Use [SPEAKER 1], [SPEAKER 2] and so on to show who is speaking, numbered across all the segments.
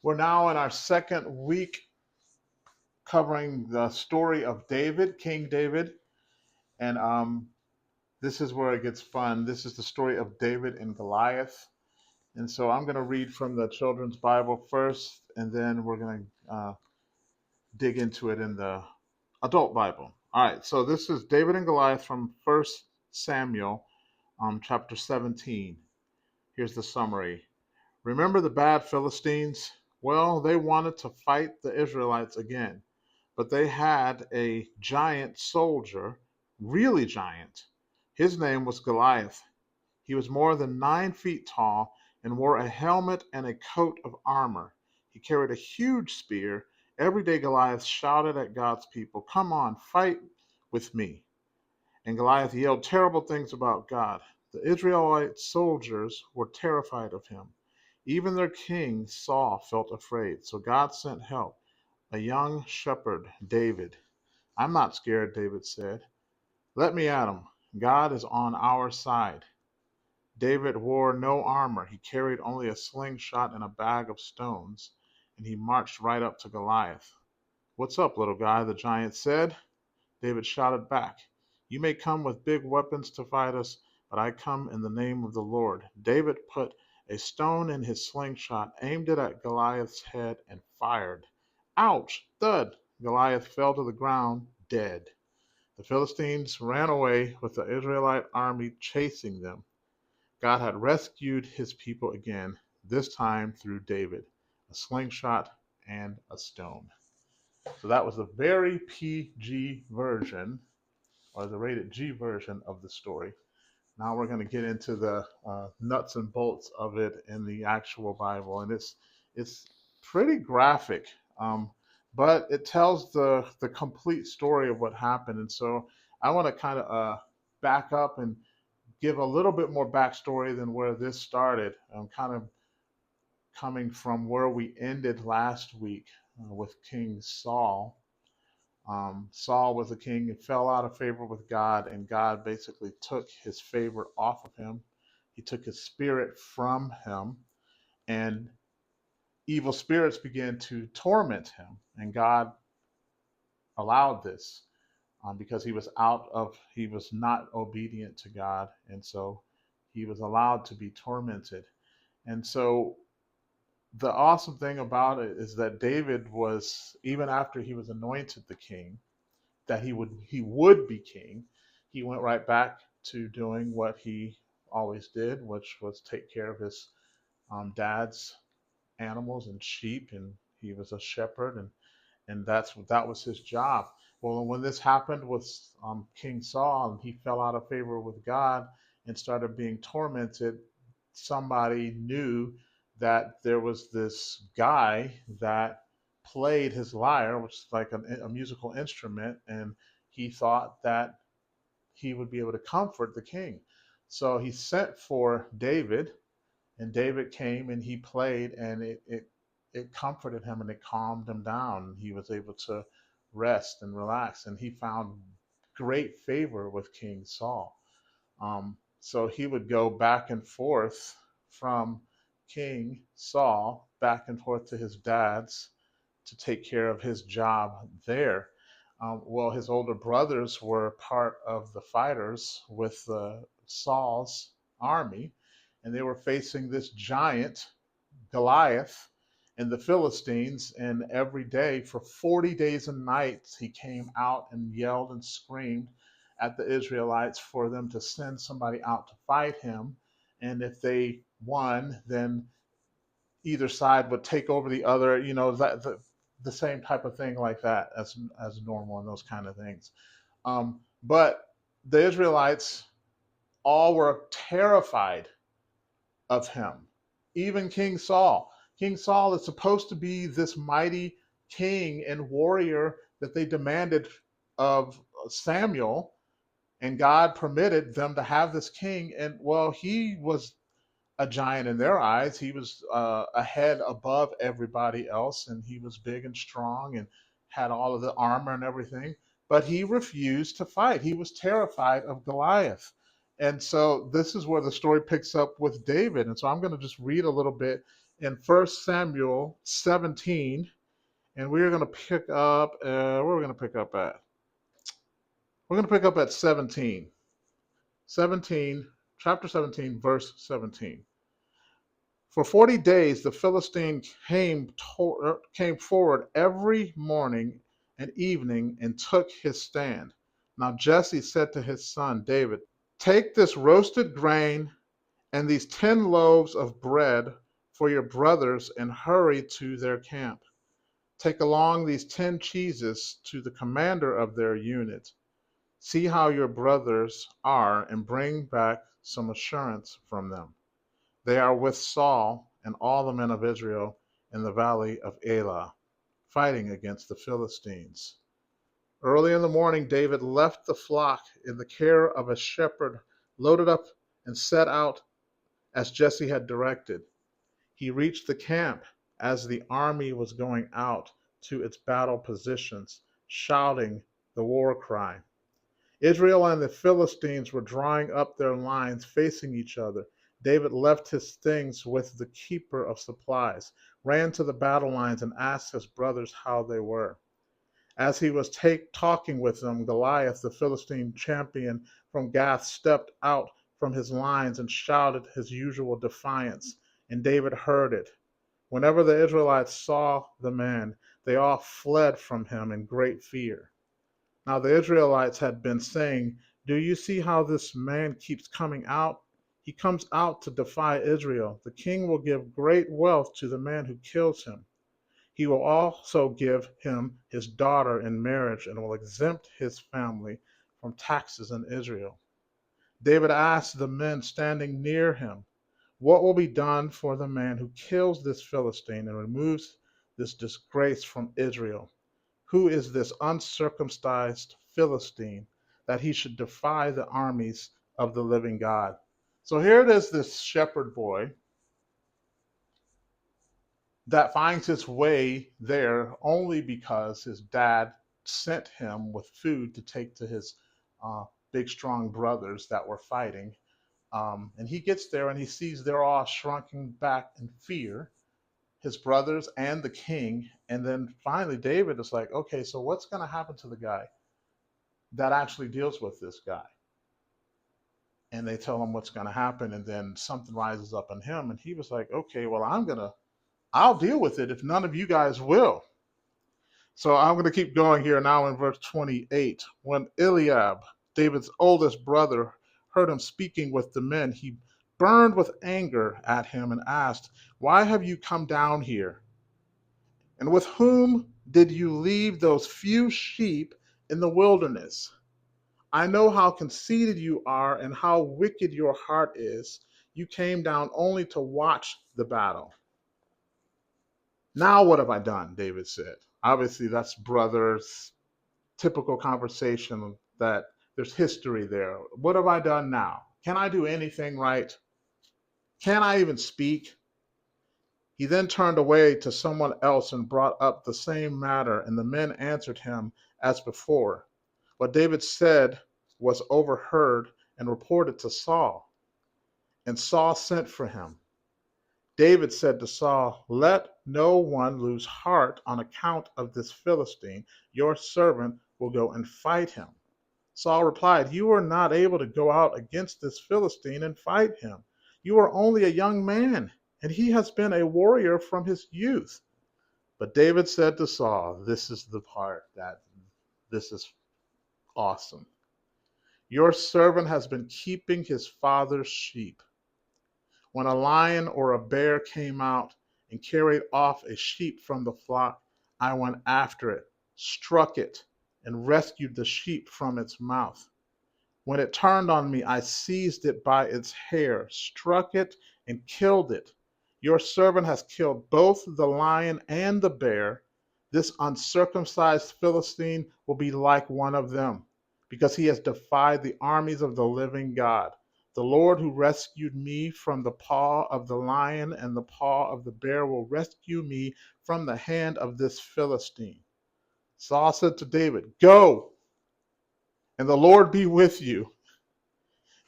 [SPEAKER 1] We're now in our second week covering the story of David, King David. And this is where it gets fun. This is the story of David and Goliath. And so I'm going to read from the Children's Bible first, and then we're going to dig into it in the Adult Bible. All right, so this is David and Goliath from First Samuel, chapter 17. Here's the summary. Remember the bad Philistines? Well, they wanted to fight the Israelites again, but they had a giant soldier, really giant. His name was Goliath. He was more than 9 feet tall and wore a helmet and a coat of armor. He carried a huge spear. Every day Goliath shouted at God's people, "Come on, fight with me." And Goliath yelled terrible things about God. The Israelite soldiers were terrified of him. Even their king, Saul, felt afraid. So God sent help, a young shepherd, David. "I'm not scared," David said. "Let me at him. God is on our side." David wore no armor. He carried only a slingshot and a bag of stones, and he marched right up to Goliath. "What's up, little guy?" the giant said. David shouted back, "You may come with big weapons to fight us, but I come in the name of the Lord." David put a stone in his slingshot, aimed it at Goliath's head, and fired. Ouch! Thud! Goliath fell to the ground, dead. The Philistines ran away with the Israelite army chasing them. God had rescued his people again, this time through David, a slingshot and a stone. So that was the very PG version, or the rated G version of the story. Now we're going to get into the nuts and bolts of it in the actual Bible, and it's pretty graphic, but it tells the complete story of what happened. And so I want to kind of back up and give a little bit more backstory than where this started. Kind of coming from where we ended last week with King Saul. Saul was a king and fell out of favor with God, and God basically took his favor off of him. He took his spirit from him, and evil spirits began to torment him. And God allowed this because he was not obedient to God, and so he was allowed to be tormented. And so the awesome thing about it is that David was, even after he was anointed the king, that he would be king, he went right back to doing what he always did, which was take care of his dad's animals and sheep, and he was a shepherd, and that was his job. Well, when this happened with King Saul, and he fell out of favor with God and started being tormented, somebody knew that there was this guy that played his lyre, which is like a musical instrument, and he thought that he would be able to comfort the king. So he sent for David, and David came and he played, and it comforted him and it calmed him down. He was able to rest and relax, and he found great favor with King Saul. So he would go back and forth from King Saul back and forth to his dad's to take care of his job there. Well, his older brothers were part of the fighters with Saul's army, and they were facing this giant, Goliath, and the Philistines. And every day for 40 days and nights, he came out and yelled and screamed at the Israelites for them to send somebody out to fight him. And if they won, then either side would take over the other, the same type of thing like that as normal and those kind of things. But the Israelites all were terrified of him, even King Saul. King Saul is supposed to be this mighty king and warrior that they demanded of Samuel, and God permitted them to have this king. And well, he was a giant in their eyes. He was a head above everybody else, and he was big and strong and had all of the armor and everything. But he refused to fight. He was terrified of Goliath. And so this is where the story picks up with David. And so I'm going to just read a little bit in 1 Samuel 17, and we're going to pick up, where are we going to pick up at? We're going to pick up at 17. 17, chapter 17, verse 17. For 40 days the Philistine came forward every morning and evening and took his stand. Now Jesse said to his son David, take this roasted grain and these 10 loaves of bread for your brothers and hurry to their camp. Take along these 10 cheeses to the commander of their unit. See how your brothers are and bring back some assurance from them. They are with Saul and all the men of Israel in the valley of Elah, fighting against the Philistines. Early in the morning, David left the flock in the care of a shepherd, loaded up, and set out as Jesse had directed. He reached the camp as the army was going out to its battle positions, shouting the war cry. Israel and the Philistines were drawing up their lines facing each other. David left his things with the keeper of supplies, ran to the battle lines, and asked his brothers how they were. As he was talking with them, Goliath, the Philistine champion from Gath, stepped out from his lines and shouted his usual defiance, and David heard it. Whenever the Israelites saw the man, they all fled from him in great fear. Now the Israelites had been saying, do you see how this man keeps coming out? He comes out to defy Israel. The king will give great wealth to the man who kills him. He will also give him his daughter in marriage and will exempt his family from taxes in Israel. David asked the men standing near him, what will be done for the man who kills this Philistine and removes this disgrace from Israel? Who is this uncircumcised Philistine that he should defy the armies of the living God? So here it is, this shepherd boy that finds his way there only because his dad sent him with food to take to his big, strong brothers that were fighting. And he gets there and he sees they're all shrunken back in fear, his brothers and the king. And then finally, David is like, okay, so what's going to happen to the guy that actually deals with this guy? And they tell him what's going to happen. And then something rises up in him. And he was like, okay, well, I'll deal with it if none of you guys will. So I'm going to keep going here now in verse 28. When Eliab, David's oldest brother, heard him speaking with the men, he burned with anger at him and asked, why have you come down here? And with whom did you leave those few sheep in the wilderness? I know how conceited you are and how wicked your heart is. You came down only to watch the battle. Now what have I done? David said. Obviously, that's brothers, typical conversation that there's history there. What have I done now? Can I do anything right? Can I even speak? He then turned away to someone else and brought up the same matter, and the men answered him as before. What David said was overheard and reported to Saul, and Saul sent for him. David said to Saul, let no one lose heart on account of this Philistine. Your servant will go and fight him. Saul replied, you are not able to go out against this Philistine and fight him. You are only a young man, and he has been a warrior from his youth. But David said to Saul, this is the part that this is awesome. Your servant has been keeping his father's sheep. When a lion or a bear came out and carried off a sheep from the flock, I went after it, struck it, and rescued the sheep from its mouth. When it turned on me, I seized it by its hair, struck it, and killed it. Your servant has killed both the lion and the bear. This uncircumcised Philistine will be like one of them, because he has defied the armies of the living God. The Lord who rescued me from the paw of the lion and the paw of the bear will rescue me from the hand of this Philistine. Saul said to David, go, and the Lord be with you.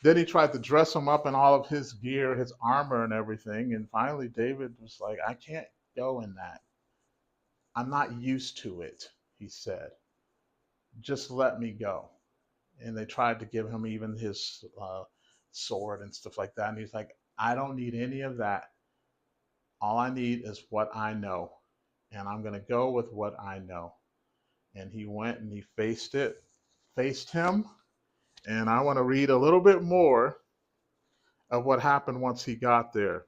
[SPEAKER 1] Then he tried to dress him up in all of his gear, his armor, and everything. And finally, David was like, I can't go in that. I'm not used to it, he said. Just let me go. And they tried to give him even his sword and stuff like that. And he's like, I don't need any of that. All I need is what I know. And I'm going to go with what I know. And he went and he faced him. And I want to read a little bit more of what happened once he got there.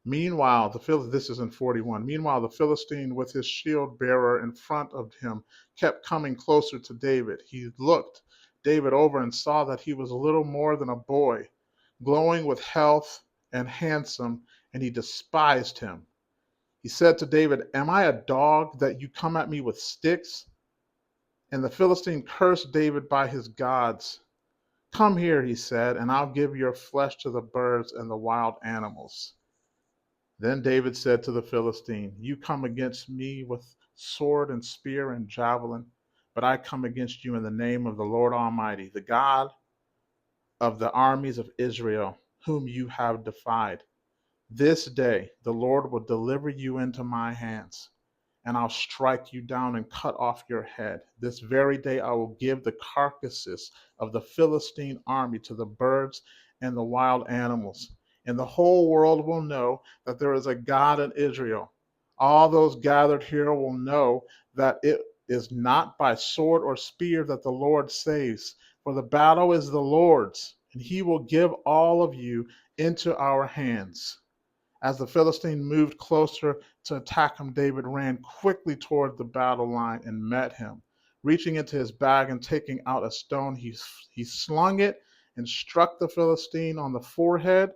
[SPEAKER 1] Meanwhile, this is in 41. Meanwhile, the Philistine with his shield bearer in front of him kept coming closer to David. He looked David over and saw that he was a little more than a boy, glowing with health and handsome, and he despised him. He said to David, Am I a dog that you come at me with sticks? And the Philistine cursed David by his gods. Come here, he said, and I'll give your flesh to the birds and the wild animals. Then David said to the Philistine, You come against me with sword and spear and javelin, but I come against you in the name of the Lord Almighty, the God of the armies of Israel, whom you have defied. This day the Lord will deliver you into my hands, and I'll strike you down and cut off your head. This very day I will give the carcasses of the Philistine army to the birds and the wild animals, and the whole world will know that there is a God in Israel. All those gathered here will know that it is not by sword or spear that the Lord saves, for the battle is the Lord's, and he will give all of you into our hands. As the Philistine moved closer to attack him, David ran quickly toward the battle line and met him. Reaching into his bag and taking out a stone, he slung it and struck the Philistine on the forehead.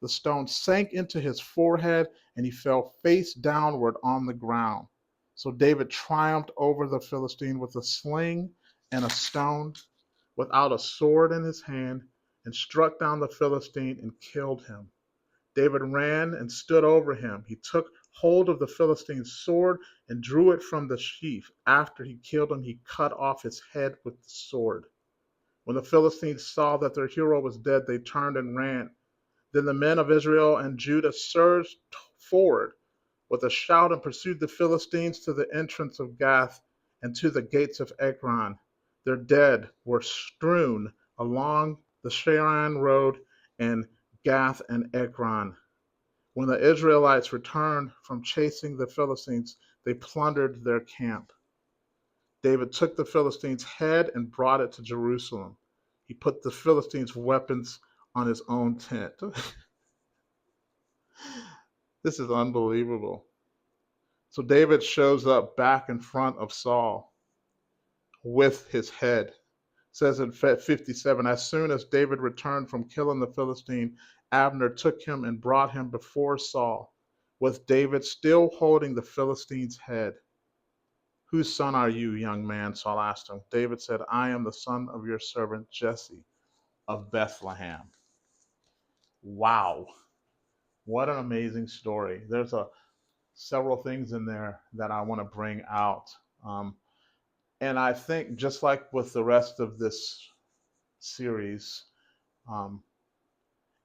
[SPEAKER 1] The stone sank into his forehead and he fell face downward on the ground. So David triumphed over the Philistine with a sling and a stone, without a sword in his hand, and struck down the Philistine and killed him. David ran and stood over him. He took hold of the Philistine's sword and drew it from the sheath. After he killed him, he cut off his head with the sword. When the Philistines saw that their hero was dead, they turned and ran. Then the men of Israel and Judah surged forward with a shout and pursued the Philistines to the entrance of Gath and to the gates of Ekron. Their dead were strewn along the Sharon road and Gath and Ekron. When the Israelites returned from chasing the Philistines, they plundered their camp. David took the Philistines' head and brought it to Jerusalem. He put the Philistines' weapons on his own tent. This is unbelievable. So David shows up back in front of Saul with his head. It says in 57, as soon as David returned from killing the Philistine, Abner took him and brought him before Saul, with David still holding the Philistine's head. Whose son are you, young man? Saul asked him. David said, I am the son of your servant Jesse of Bethlehem. Wow. What an amazing story. There's several things in there that I want to bring out. Um, and I think just like with the rest of this series, um,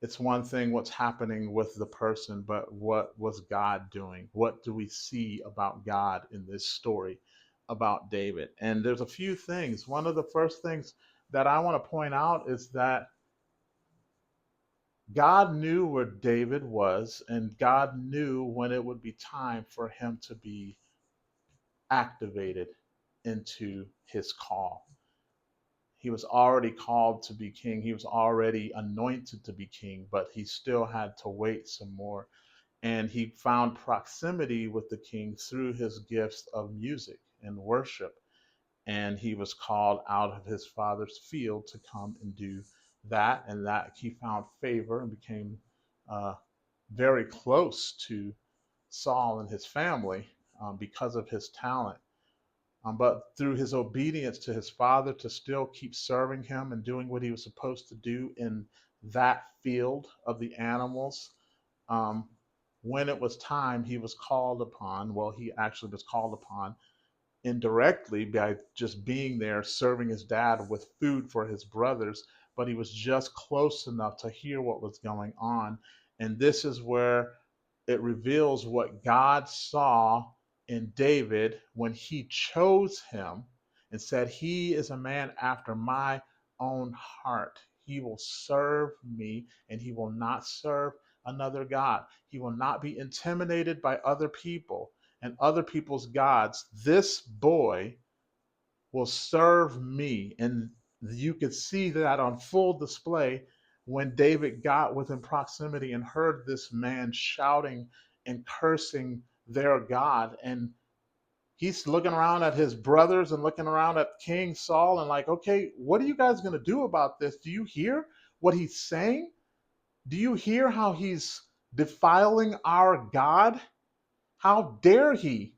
[SPEAKER 1] it's one thing what's happening with the person, but what was God doing? What do we see about God in this story about David? And there's a few things. One of the first things that I want to point out is that God knew where David was, and God knew when it would be time for him to be activated into his call. He was already called to be king. He was already anointed to be king, but he still had to wait some more. And he found proximity with the king through his gifts of music and worship. And he was called out of his father's field to come and do that. And that he found favor and became uh, very close to Saul and his family because of his talent. But through his obedience to his father to still keep serving him and doing what he was supposed to do in that field of the animals, um, when it was time, he was called upon. Well, he actually was called upon indirectly by just being there serving his dad with food for his brothers, but he was just close enough to hear what was going on. And this is where it reveals what God saw in David when he chose him and said, he is a man after my own heart. He will serve me and he will not serve another God. He will not be intimidated by other people and other people's gods. This boy will serve me. And you could see that on full display when David got within proximity and heard this man shouting and cursing their God. And he's looking around at his brothers and looking around at King Saul and like, okay, what are you guys going to do about this? Do you hear what he's saying? Do you hear how he's defiling our God? How dare he?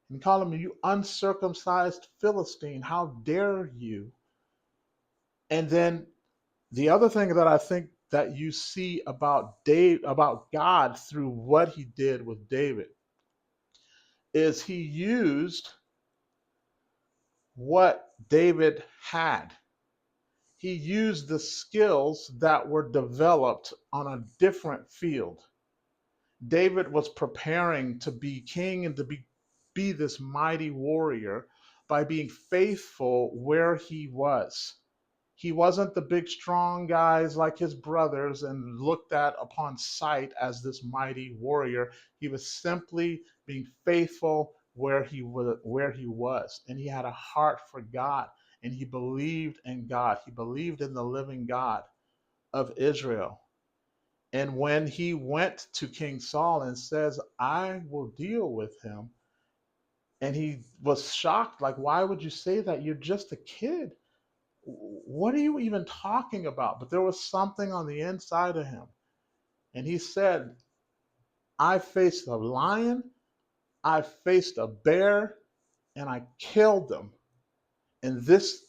[SPEAKER 1] And call him, you uncircumcised Philistine. How dare you? And then the other thing that I think that you see about about God through what he did with David is he used what David had. He used the skills that were developed on a different field. David was preparing to be king and to be this mighty warrior by being faithful where he was. He wasn't the big strong guys like his brothers and looked at upon sight as this mighty warrior. He was simply being faithful where he was, and he had a heart for God, and he believed in God. He believed in the living God of Israel. And when he went to King Saul and says, I will deal with him, and he was shocked, like, why would you say that? You're just a kid. What are you even talking about? But there was something on the inside of him. And he said, I faced a lion, I faced a bear, and I killed them. And this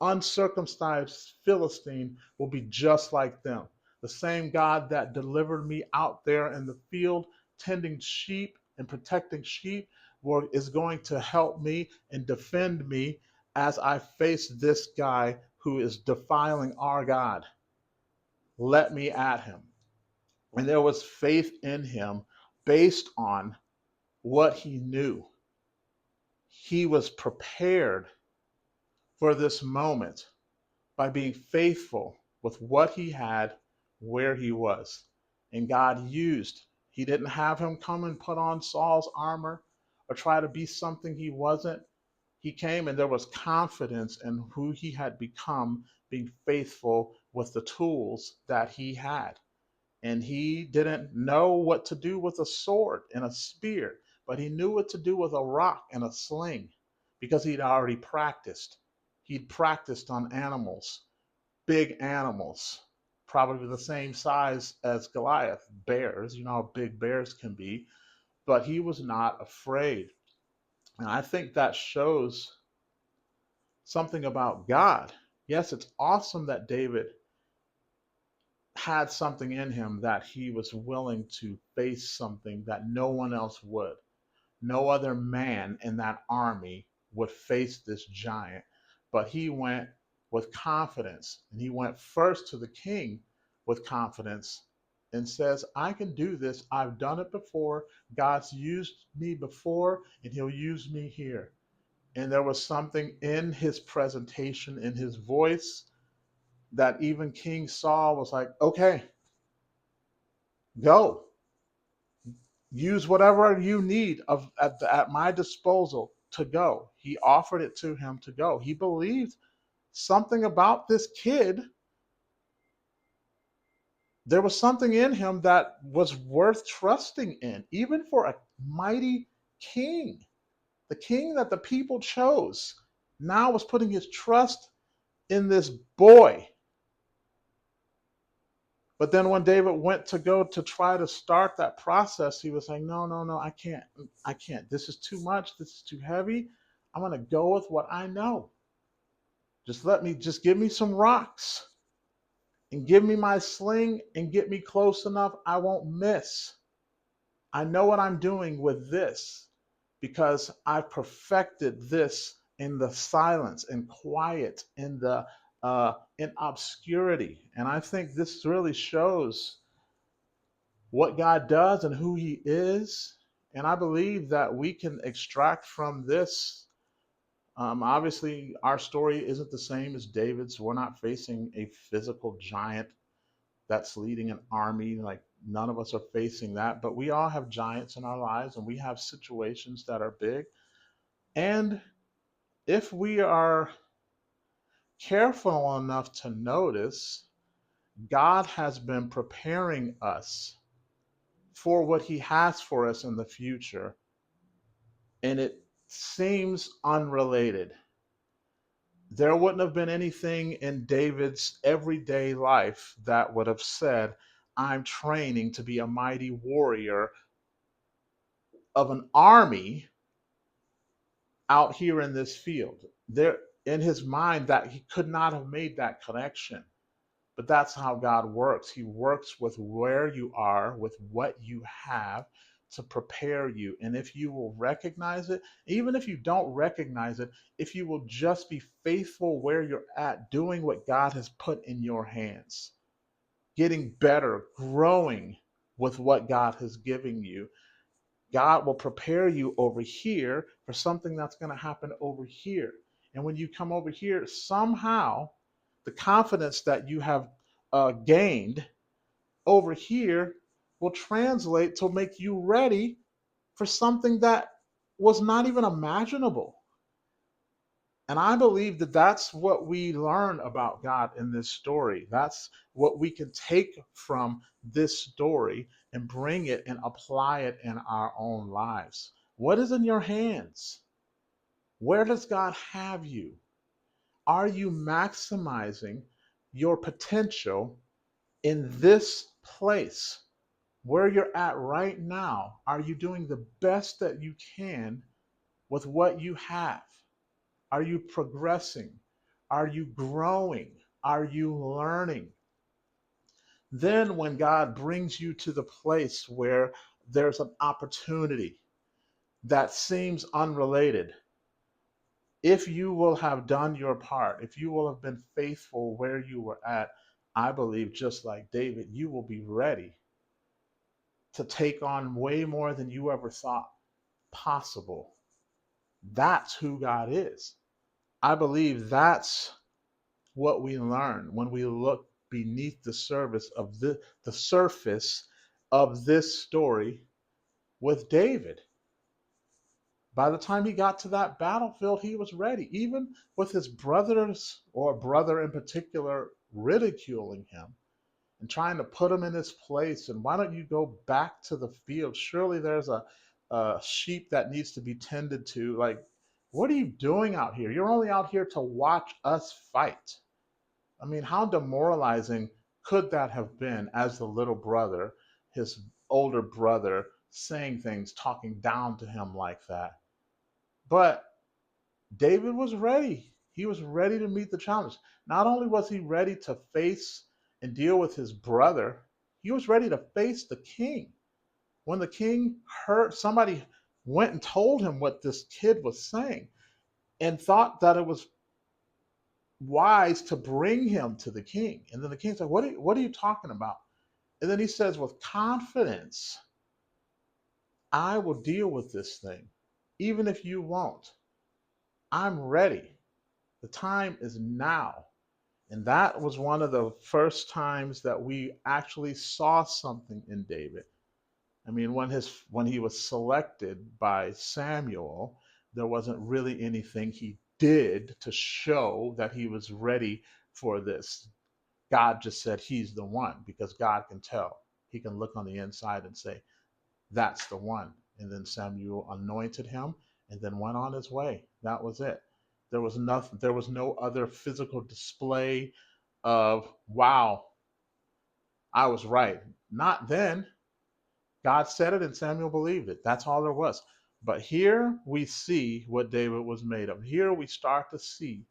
[SPEAKER 1] uncircumcised Philistine will be just like them. The same God that delivered me out there in the field, tending sheep and protecting sheep, is going to help me and defend me as I face this guy who is defiling our God. Let me at him. And there was faith in him based on what he knew. He was prepared for this moment by being faithful with what he had, where he was. And God used. He didn't have him come and put on Saul's armor or try to be something he wasn't. He came and there was confidence in who he had become, being faithful with the tools that he had. And he didn't know what to do with a sword and a spear, but he knew what to do with a rock and a sling because he'd already practiced. He'd practiced on animals, big animals, probably the same size as Goliath, bears. You know how big bears can be, but he was not afraid. And I think that shows something about God. Yes, it's awesome that David had something in him that he was willing to face something that no one else would. No other man in that army would face this giant. But he went with confidence, and he went first to the king with confidence and says, I can do this. I've done it before. God's used me before, and he'll use me here. And there was something in his presentation, in his voice, that even King Saul was like, okay, go. Use whatever you need at my disposal to go. He offered it to him to go. He believed something about this kid. There was something in him that was worth trusting in, even for a mighty king. The king that the people chose now was putting his trust in this boy. But then when David went to go to try to start that process, he was like, no, no, no, I can't. I can't. This is too much. This is too heavy. I'm going to go with what I know. Just give me some rocks and give me my sling and get me close enough. I won't miss. I know what I'm doing with this. because I've perfected this in the silence and quiet, in obscurity. And I think this really shows what God does and who He is. And I believe that we can extract from this. Obviously, our story isn't the same as David's. We're not facing a physical giant that's leading an army. Like, none of us are facing that, but we all have giants in our lives and we have situations that are big. And if we are careful enough to notice, God has been preparing us for what He has for us in the future, and it seems unrelated. There wouldn't have been anything in David's everyday life that would have said, I'm training to be a mighty warrior of an army out here in this field. There, in his mind, that he could not have made that connection. But that's how God works. He works with where you are, with what you have to prepare you. And if you will recognize it, even if you don't recognize it, if you will just be faithful where you're at, doing what God has put in your hands, getting better, growing with what God has given you, God will prepare you over here for something that's going to happen over here. And when you come over here, somehow the confidence that you have gained over here will translate to make you ready for something that was not even imaginable. And I believe that that's what we learn about God in this story. That's what we can take from this story and bring it and apply it in our own lives. What is in your hands? Where does God have you? Are you maximizing your potential in this place where you're at right now? Are you doing the best that you can with what you have? Are you progressing? Are you growing? Are you learning? Then, when God brings you to the place where there's an opportunity that seems unrelated, if you will have done your part, if you will have been faithful where you were at, I believe, just like David, you will be ready to take on way more than you ever thought possible. That's who God is. I believe that's what we learn when we look beneath the surface of this story with David. By the time he got to that battlefield, he was ready, even with his brothers, or brother in particular, ridiculing him and trying to put him in his place. And why don't you go back to the field? Surely there's a sheep that needs to be tended to. Like, what are you doing out here? You're only out here to watch us fight. I mean, how demoralizing could that have been as the little brother, his older brother, saying things, talking down to him like that? But David was ready. He was ready to meet the challenge. Not only was he ready to face and deal with his brother, he was ready to face the king. When the king heard, somebody went and told him what this kid was saying and thought that it was wise to bring him to the king. And then the king said, what are you talking about? And then he says, with confidence, I will deal with this thing, even if you won't. I'm ready. The time is now. And that was one of the first times that we actually saw something in David. I mean, when he was selected by Samuel, there wasn't really anything he did to show that he was ready for this. God just said he's the one, because God can tell. He can look on the inside and say, that's the one. And then Samuel anointed him and then went on his way. That was it. There was nothing, there was no other physical display of, wow, I was right. Not then. God said it and Samuel believed it. That's all there was. But here we see what David was made of. Here we start to see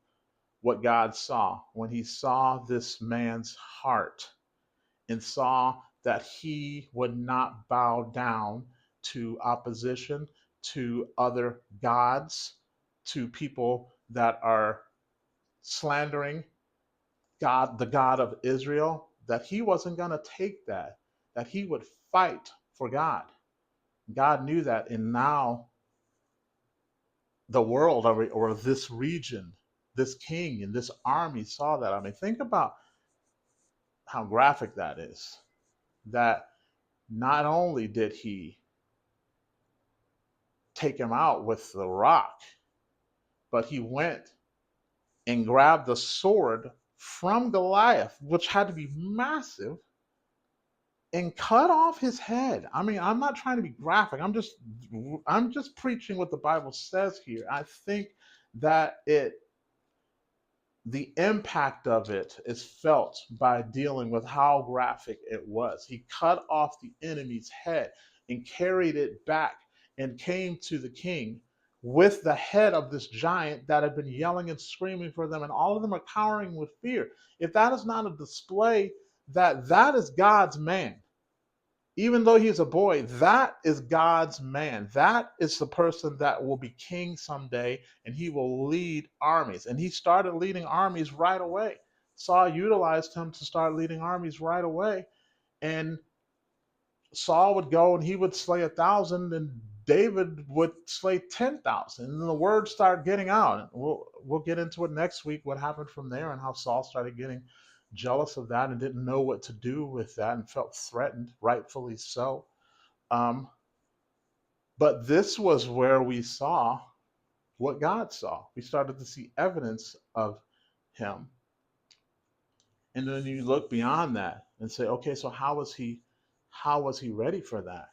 [SPEAKER 1] what God saw when he saw this man's heart and saw that he would not bow down to opposition, to other gods, to people that are slandering God, the God of Israel, that he wasn't going to take that, that he would fight for God. God knew that, and now the world, or this region, this king and this army saw that. I mean, think about how graphic that is. That not only did he take him out with the rock, but he went and grabbed the sword from Goliath, which had to be massive, and cut off his head. I mean, I'm not trying to be graphic. I'm just preaching what the Bible says here. I think that the impact of it is felt by dealing with how graphic it was. He cut off the enemy's head and carried it back and came to the king with the head of this giant that had been yelling and screaming for them, and all of them are cowering with fear. If that is not a display that that is God's man, even though he's a boy, that is God's man. That is the person that will be king someday, and he will lead armies. And he started leading armies right away. Saul utilized him to start leading armies right away. And Saul would go and he would slay 1,000, and David would slay 10,000. And then the word started getting out. We'll get into it next week, what happened from there, and how Saul started getting jealous of that and didn't know what to do with that and felt threatened, rightfully so. Um, but this was where we saw what God saw. We started to see evidence of him. And then you look beyond that and say, okay, so how was he ready for that?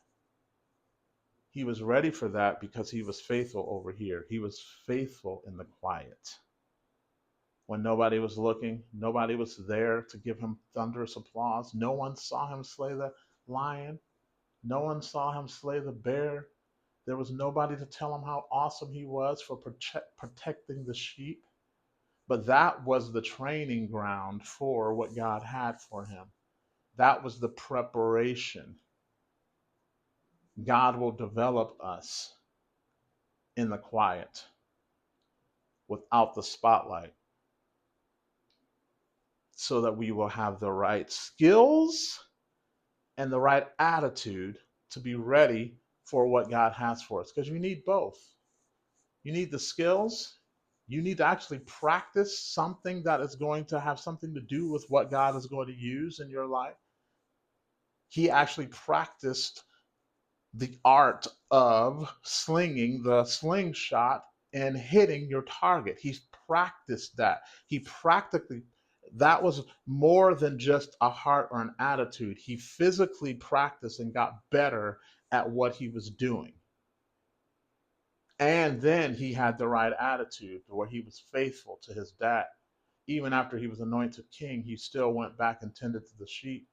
[SPEAKER 1] He was ready for that because he was faithful over here. He was faithful in the quiet. When nobody was looking, nobody was there to give him thunderous applause. No one saw him slay the lion. No one saw him slay the bear. There was nobody to tell him how awesome he was for protecting the sheep. But that was the training ground for what God had for him. That was the preparation. God will develop us in the quiet without the spotlight so that we will have the right skills and the right attitude to be ready for what God has for us. Because you need both. You need the skills. You need to actually practice something that is going to have something to do with what God is going to use in your life. He actually practiced the art of slinging the slingshot and hitting your target. He's practiced that. That was more than just a heart or an attitude. He physically practiced and got better at what he was doing. And then he had the right attitude where he was faithful to his dad. Even after he was anointed king, he still went back and tended to the sheep.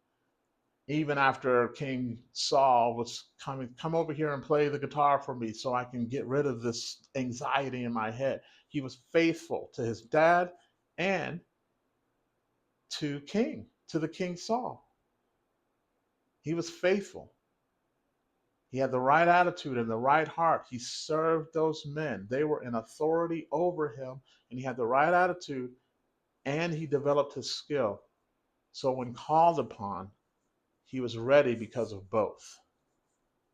[SPEAKER 1] Even after King Saul was coming, come over here and play the guitar for me so I can get rid of this anxiety in my head. He was faithful to his dad and to the King Saul. He was faithful. He had the right attitude and the right heart. He served those men. They were in authority over him, and he had the right attitude, and he developed his skill. So when called upon, he was ready because of both.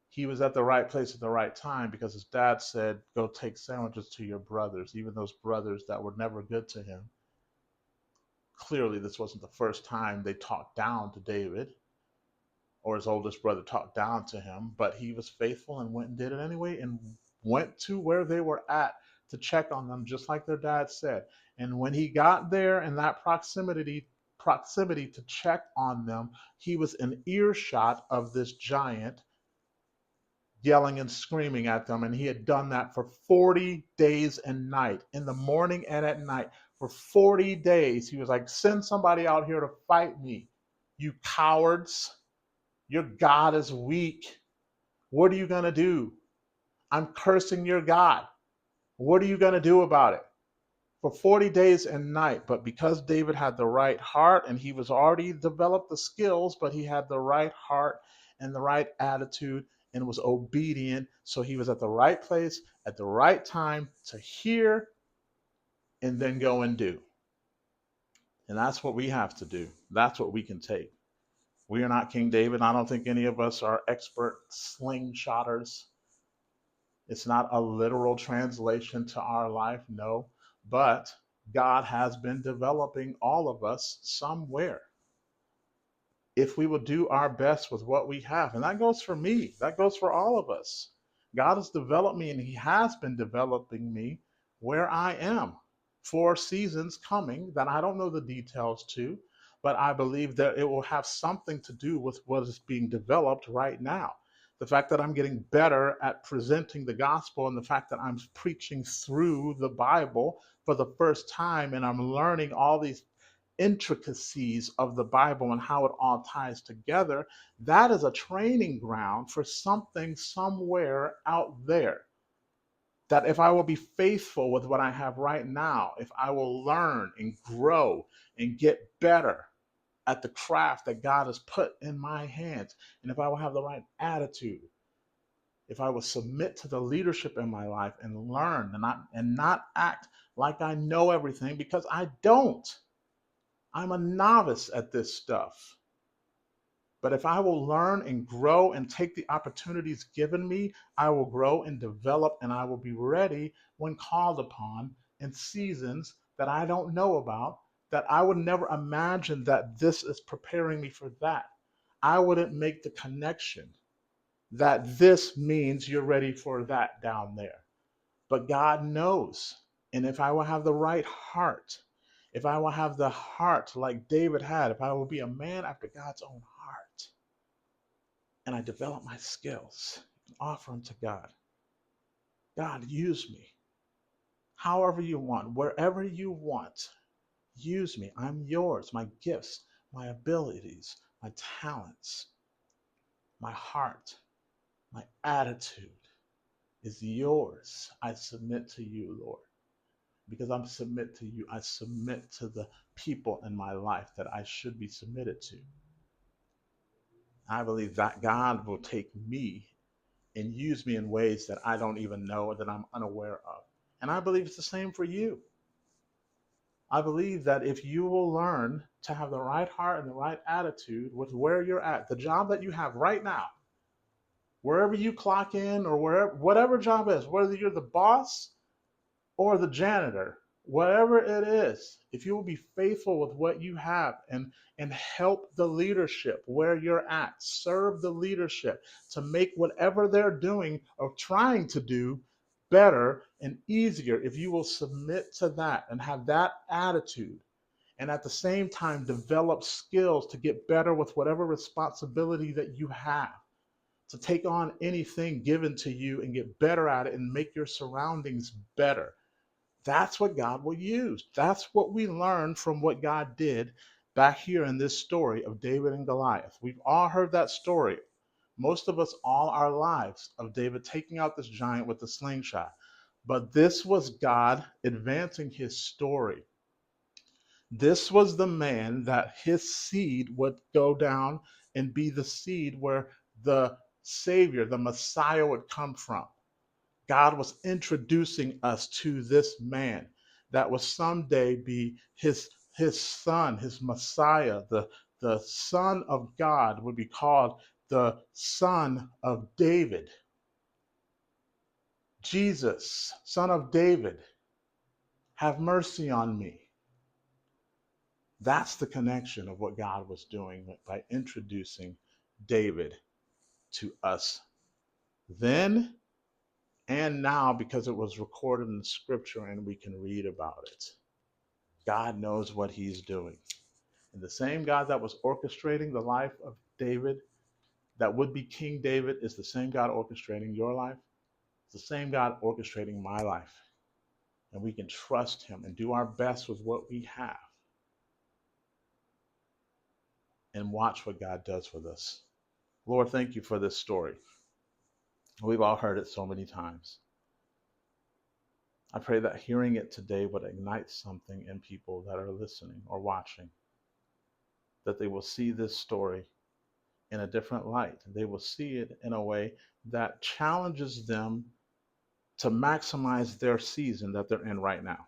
[SPEAKER 1] He was at the right place at the right time because his dad said, go take sandwiches to your brothers, even those brothers that were never good to him. Clearly, this wasn't the first time they talked down to David, or his oldest brother talked down to him, but he was faithful and went and did it anyway, and went to where they were at to check on them, just like their dad said. And when he got there in that proximity to check on them, he was in earshot of this giant yelling and screaming at them. And he had done that for 40 days and night, in the morning and at night. For 40 days, he was like, send somebody out here to fight me, you cowards. Your God is weak. What are you going to do? I'm cursing your God. What are you going to do about it? For 40 days and night. But because David had the right heart, and he was already developed the skills, but he had the right heart and the right attitude and was obedient. So he was at the right place at the right time to hear and then go and do. And that's what we have to do. That's what we can take. We are not King David. I don't think any of us are expert slingshotters. It's not a literal translation to our life, no. But God has been developing all of us somewhere. If we will do our best with what we have, and that goes for me, that goes for all of us. God has developed me and He has been developing me where I am for seasons coming that I don't know the details to, but I believe that it will have something to do with what is being developed right now. The fact that I'm getting better at presenting the gospel and the fact that I'm preaching through the Bible for the first time and I'm learning all these intricacies of the Bible and how it all ties together, that is a training ground for something somewhere out there. That if I will be faithful with what I have right now, if I will learn and grow and get better at the craft that God has put in my hands, and if I will have the right attitude, if I will submit to the leadership in my life and learn and not act like I know everything, because I don't. I'm a novice at this stuff. But if I will learn and grow and take the opportunities given me, I will grow and develop and I will be ready when called upon in seasons that I don't know about, that I would never imagine that this is preparing me for that. I wouldn't make the connection that this means you're ready for that down there. But God knows. And if I will have the right heart, if I will have the heart like David had, if I will be a man after God's own heart, and I develop my skills and offer them to God, God, use me however you want, wherever you want. Use me. I'm yours. My gifts, my abilities, my talents, my heart, my attitude is yours. I submit to you, Lord. Because I'm submit to you, I submit to the people in my life that I should be submitted to. I believe that God will take me and use me in ways that I don't even know or that I'm unaware of. And I believe it's the same for you. I believe that if you will learn to have the right heart and the right attitude with where you're at, the job that you have right now, wherever you clock in or wherever, whatever job is, whether you're the boss or the janitor, whatever it is, if you will be faithful with what you have and help the leadership where you're at, serve the leadership to make whatever they're doing or trying to do better and easier, if you will submit to that and have that attitude, and at the same time develop skills to get better with whatever responsibility that you have, to take on anything given to you and get better at it and make your surroundings better. That's what God will use. That's what we learn from what God did back here in this story of David and Goliath. We've all heard that story, most of us all our lives, of David taking out this giant with the slingshot. But this was God advancing his story. This was the man that his seed would go down and be the seed where the Savior, the Messiah, would come from. God was introducing us to this man that will someday be his son, his Messiah. The Son of God would be called the Son of David. Jesus, Son of David, have mercy on me. That's the connection of what God was doing by introducing David to us then and now, because it was recorded in the scripture and we can read about it. God knows what he's doing. And the same God that was orchestrating the life of David, that would be King David, is the same God orchestrating your life. It's the same God orchestrating my life. And we can trust him and do our best with what we have and watch what God does with us. Lord, thank you for this story. We've all heard it so many times. I pray that hearing it today would ignite something in people that are listening or watching, that they will see this story in a different light. They will see it in a way that challenges them to maximize their season that they're in right now.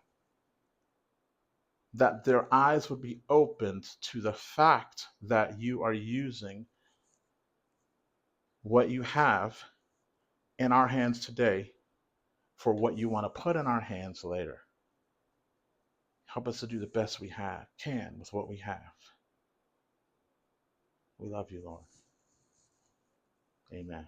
[SPEAKER 1] That their eyes would be opened to the fact that you are using what you have in our hands today for what you want to put in our hands later. Help us to do the best we can with what we have. We love you, Lord. Amen.